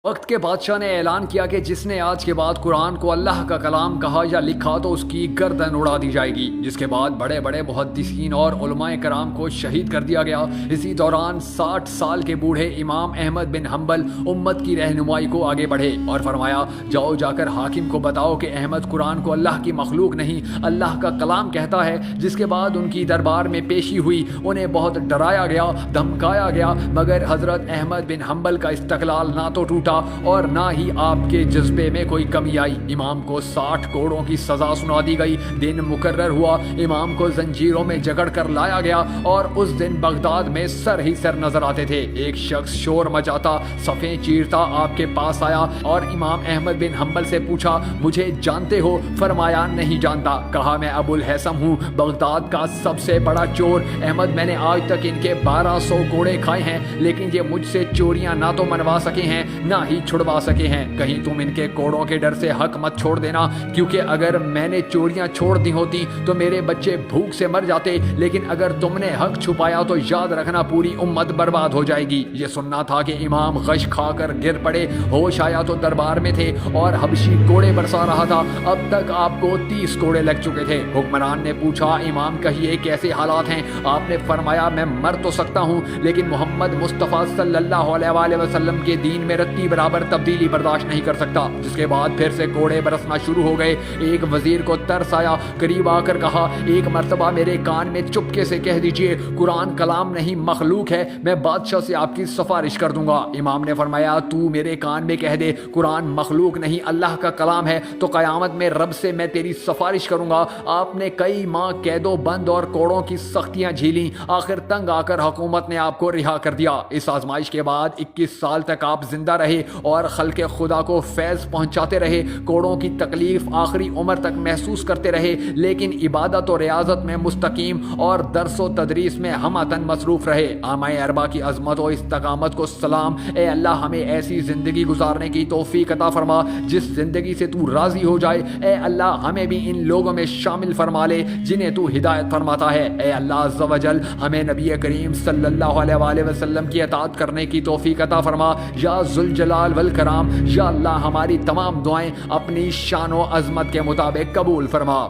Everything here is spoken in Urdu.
وقت کے بادشاہ نے اعلان کیا کہ جس نے آج کے بعد قرآن کو اللہ کا کلام کہا یا لکھا تو اس کی گردن اڑا دی جائے گی، جس کے بعد بڑے بڑے محدثین اور علماء کرام کو شہید کر دیا گیا۔ اسی دوران 60 سال کے بوڑھے امام احمد بن حنبل امت کی رہنمائی کو آگے بڑھے اور فرمایا، جاؤ جا کر حاکم کو بتاؤ کہ احمد قرآن کو اللہ کی مخلوق نہیں اللہ کا کلام کہتا ہے۔ جس کے بعد ان کی دربار میں پیشی ہوئی، انہیں بہت ڈرایا گیا، دھمکایا گیا، مگر حضرت احمد بن حنبل کا استقلال نہ تو ٹوٹا اور نہ ہی آپ کے جذبے میں کوئی کمی آئی۔ امام کو 60 کوڑوں کی سزا سنا دی گئی۔ دن مقرر ہوا، امام کو زنجیروں میں جکڑ کر لایا گیا اور اس دن بغداد میں سر ہی سر نظر آتے تھے۔ ایک شخص شور مچاتا، صفیں چیرتا آپ کے پاس آیا اور امام احمد بن حنبل سے پوچھا، مجھے جانتے ہو؟ فرمایا، نہیں جانتا۔ کہا، میں ابو الحسن ہوں، بغداد کا سب سے بڑا چور۔ احمد، میں نے آج تک ان کے 1200 کوڑے کھائے ہیں، لیکن یہ مجھ سے چوریاں نہ تو منوا سکے ہیں نہ ہی چھڑوا سکے ہیں۔ کہیں تم ان کے کوڑوں کے ڈر سے حق مت چھوڑ دینا، کیونکہ اگر میں نے چوریاں چھوڑ دی ہوتی تو میرے بچے بھوک سے مر جاتے، لیکن اگر تم نے حق چھپایا تو یاد رکھنا پوری امت برباد ہو جائے گی۔ یہ سننا تھا کہ امام غش کھا کر گر پڑے، ہوش آیا تو دربار میں تھے اور حبشی کوڑے برسا رہا تھا۔ اب تک آپ کو 30 کوڑے لگ چکے تھے۔ حکمران نے پوچھا، امام کہیے کیسے حالات ہیں؟ آپ نے فرمایا، میں مر تو سکتا ہوں لیکن محمد مصطفیٰ صلی اللہ علیہ وآلہ وسلم کے دین میں رتی برابر تبدیلی برداشت نہیں کر سکتا۔ جس کے بعد پھر سے کوڑے برسنا شروع ہو گئے۔ ایک وزیر کو ترس آیا، قریب آ کر کہا، ایک مرتبہ میرے کان میں چپکے سے کہہ دیجئے قرآن کلام نہیں مخلوق ہے، میں بادشاہ سے آپ کی سفارش کر دوں گا۔ امام نے فرمایا، تو میرے کان میں کہہ دے قرآن مخلوق نہیں اللہ کا کلام ہے تو قیامت میں رب سے میں تیری سفارش کروں گا۔ آپ نے کئی ماہ قید و بند اور کوڑوں کی سختیاں جھیلیں، آخر تنگ آ کر حکومت نے آپ کو رہا کر دیا۔ اس آزمائش کے بعد 21 سال تک آپ زندہ رہے اور خلق خدا کو فیض پہنچاتے رہے، کوڑوں کی تکلیف آخری عمر تک محسوس کرتے رہے، لیکن عبادت و ریاضت میں مستقیم اور درس و تدریس میں ہمہ مصروف رہے۔ عامہ اربا کی عظمت و استقامت کو سلام۔ اے اللہ، ہمیں ایسی زندگی گزارنے کی توفیق عطا فرما جس زندگی سے تو راضی ہو جائے۔ اے اللہ، ہمیں بھی ان لوگوں میں شامل فرما لے جنہیں تو ہدایت فرماتا ہے۔ اے اللہ عز و جل، ہمیں نبی کریم صلی اللہ علیہ وآلہ وسلم کی اطاعت کرنے کی توفیق عطا فرما۔ یا ذوالجلال والکرام، یا اللہ ہماری تمام دعائیں اپنی شان و عظمت کے مطابق قبول فرما۔